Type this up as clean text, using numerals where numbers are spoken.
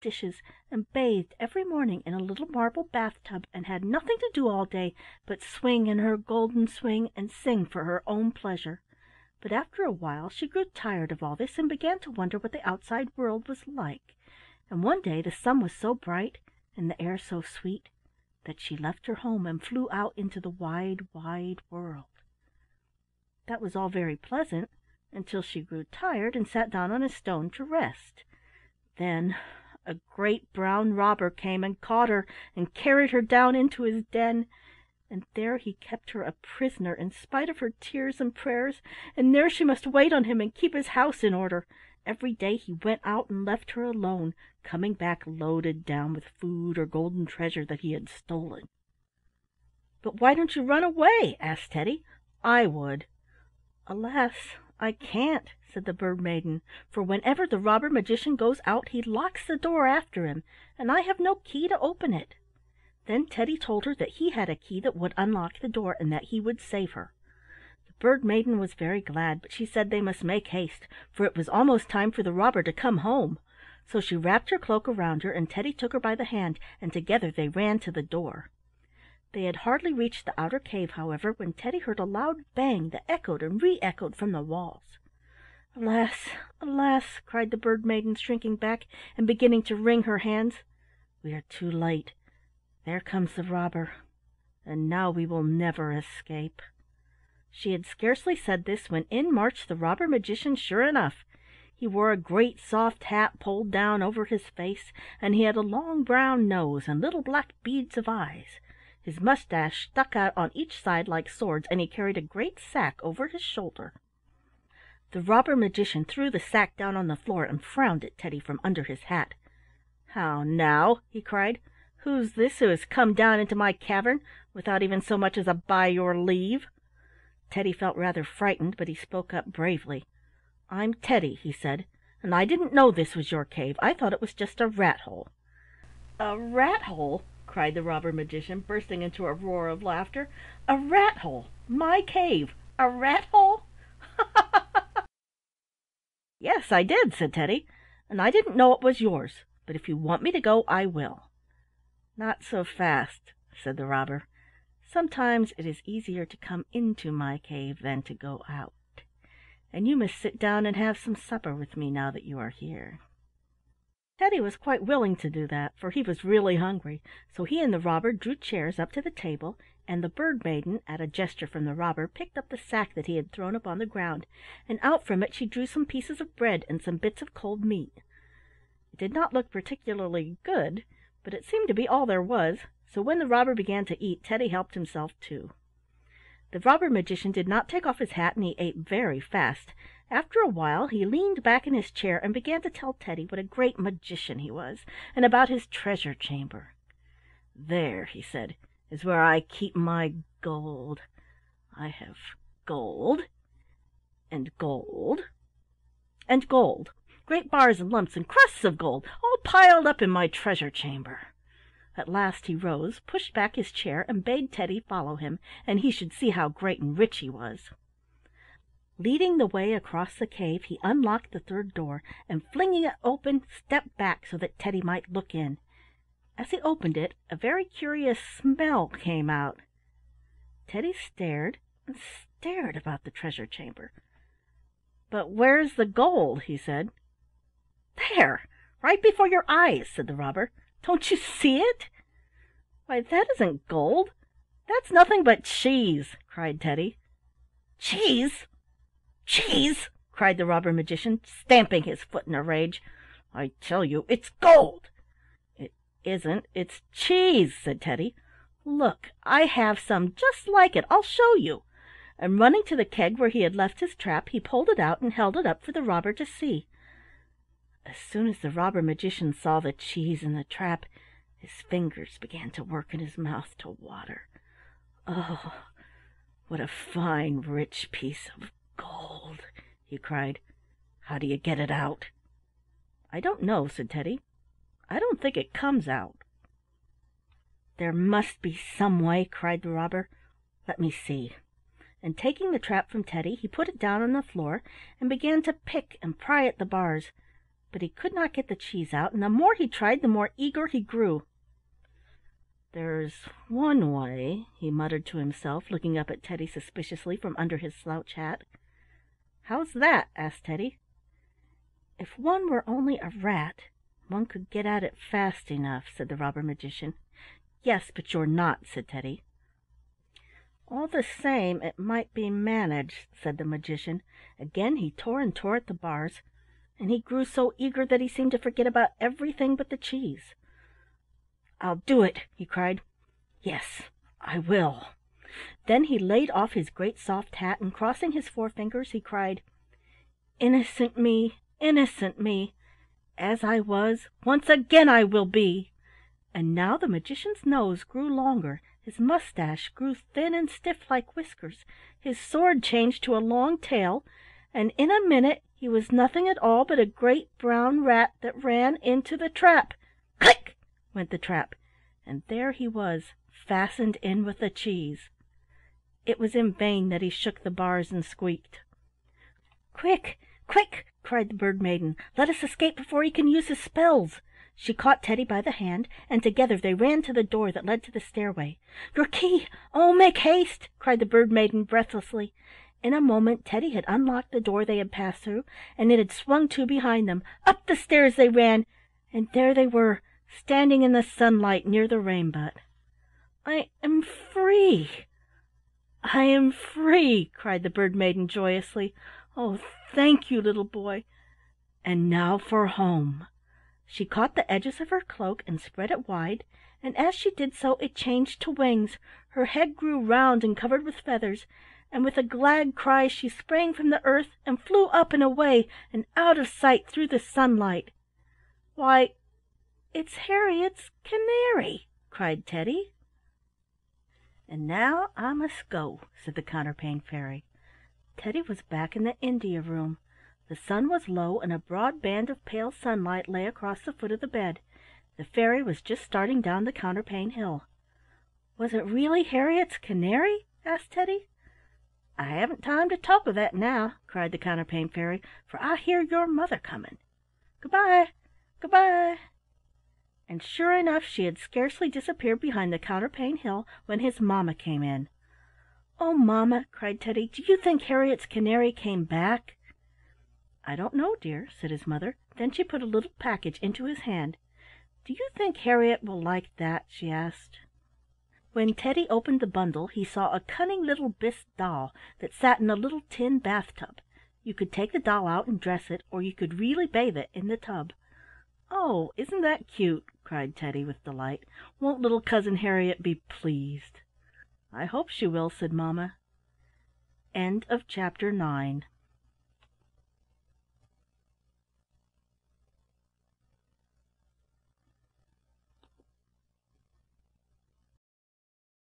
dishes, and bathed every morning in a little marble bathtub, and had nothing to do all day but swing in her golden swing and sing for her own pleasure. But after a while she grew tired of all this and began to wonder what the outside world was like, and one day the sun was so bright and the air so sweet that she left her home and flew out into the wide, wide world. That was all very pleasant until she grew tired and sat down on a stone to rest. Then a great brown robber came and caught her and carried her down into his den, and there he kept her a prisoner in spite of her tears and prayers, and there she must wait on him and keep his house in order. Every day he went out and left her alone, coming back loaded down with food or golden treasure that he had stolen. "But why don't you run away?" asked Teddy. "I would." "Alas, I can't," said the Bird maiden, "for whenever the robber magician goes out he locks the door after him, and I have no key to open it." Then Teddy told her that he had a key that would unlock the door, and that he would save her. The Bird maiden was very glad, but she said they must make haste, for it was almost time for the robber to come home. So she wrapped her cloak around her, and Teddy took her by the hand, and together they ran to the door. They had hardly reached the outer cave, however, when Teddy heard a loud bang that echoed and re-echoed from the walls. "Alas, alas!" cried the Bird maiden, shrinking back and beginning to wring her hands. "We are too late. There comes the robber, and now we will never escape." She had scarcely said this when in marched the robber magician sure enough. He wore a great soft hat pulled down over his face, and he had a long brown nose and little black beads of eyes. His mustache stuck out on each side like swords, and he carried a great sack over his shoulder. The robber magician threw the sack down on the floor and frowned at Teddy from under his hat. "How now?" he cried. "Who's this who has come down into my cavern without even so much as a by your leave?" Teddy felt rather frightened, but he spoke up bravely. "I'm Teddy," he said, "and I didn't know this was your cave. I thought it was just a rat hole." "A rat hole!" cried the robber magician, bursting into a roar of laughter. "A rat hole! My cave! A rat hole!" "Yes, I did," said Teddy, "and I didn't know it was yours, but if you want me to go, I will." "Not so fast," said the robber. "Sometimes it is easier to come into my cave than to go out, and you must sit down and have some supper with me now that you are here." Teddy was quite willing to do that, for he was really hungry, so he and the robber drew chairs up to the table, and the Bird maiden, at a gesture from the robber, picked up the sack that he had thrown upon the ground, and out from it she drew some pieces of bread and some bits of cold meat. It did not look particularly good, but it seemed to be all there was, so when the robber began to eat, Teddy helped himself too. The robber magician did not take off his hat, and he ate very fast. After a while he leaned back in his chair and began to tell Teddy what a great magician he was, and about his treasure chamber. "There," he said, "is where I keep my gold. I have gold, and gold, and gold, great bars and lumps and crusts of gold, all piled up in my treasure chamber." At last he rose, pushed back his chair, and bade Teddy follow him, and he should see how great and rich he was. Leading the way across the cave, he unlocked the third door, and flinging it open, stepped back so that Teddy might look in. As he opened it, a very curious smell came out. Teddy stared and stared about the treasure chamber. "But where's the gold?" he said. "There, right before your eyes," said the robber. "Don't you see it?" "Why, that isn't gold. That's nothing but cheese," cried Teddy. "Cheese! Cheese!" cried the robber magician, stamping his foot in a rage. "I tell you it's gold." "It isn't. It's cheese," said Teddy. "Look, I have some just like it. I'll show you." And running to the keg where he had left his trap, he pulled it out and held it up for the robber to see. As soon as the robber magician saw the cheese in the trap, his fingers began to work and his mouth to water. "Oh, what a fine, rich piece of gold!" he cried. "How do you get it out?" "I don't know," said Teddy. "I don't think it comes out." "There must be some way," cried the robber. "Let me see." And taking the trap from Teddy, he put it down on the floor and began to pick and pry at the bars. but he could not get the cheese out, and the more he tried, the more eager he grew. "There's one way," he muttered to himself, looking up at Teddy suspiciously from under his slouch hat. "How's that?" asked Teddy. "If one were only a rat, one could get at it fast enough," said the robber magician. "Yes, but you're not," said Teddy. "All the same, it might be managed," said the magician. Again he tore and tore at the bars, and he grew so eager that he seemed to forget about everything but the cheese. "I'll do it!" he cried. "Yes, I will." Then he laid off his great soft hat, and crossing his forefingers, he cried, "Innocent me, innocent me! As I was, once again I will be!" And now the magician's nose grew longer, his mustache grew thin and stiff like whiskers, his sword changed to a long tail, and in a minute he was nothing at all but a great brown rat that ran into the trap. Click! went the trap, and there he was, fastened in with the cheese. It was in vain that he shook the bars and squeaked. "Quick, quick!" cried the Bird maiden. "Let us escape before he can use his spells." She caught Teddy by the hand, and together they ran to the door that led to the stairway. "Your key! Oh, make haste!" cried the Bird maiden breathlessly. In a moment Teddy had unlocked the door they had passed through, and it had swung to behind them. Up the stairs they ran, and there they were, standing in the sunlight near the rain-butt. "I am free! I am free!" cried the Bird maiden joyously. "Oh, thank you, little boy! And now for home." She caught the edges of her cloak and spread it wide, and as she did so it changed to wings. Her head grew round and covered with feathers, and with a glad cry she sprang from the earth and flew up and away and out of sight through the sunlight. "Why, it's Harriet's canary!" cried Teddy. "And now I must go," said the Counterpane Fairy. Teddy was back in the India room. The sun was low, and a broad band of pale sunlight lay across the foot of the bed. The fairy was just starting down the Counterpane Hill. "Was it really Harriet's canary?" asked Teddy. "I haven't time to talk of that now," cried the Counterpane Fairy, "for I hear your mother coming. Good-bye, good-bye." And sure enough she had scarcely disappeared behind the Counterpane Hill when his mamma came in. "Oh, mamma," cried Teddy, "do you think Harriet's canary came back?" "I don't know, dear," said his mother. Then she put a little package into his hand. "Do you think Harriet will like that?" she asked. When Teddy opened the bundle he saw a cunning little bisque doll that sat in a little tin bathtub. You could take the doll out and dress it, or you could really bathe it in the tub. "Oh, isn't that cute?" cried Teddy with delight. "Won't little Cousin Harriet be pleased?" "I hope she will," said mamma. Chapter 9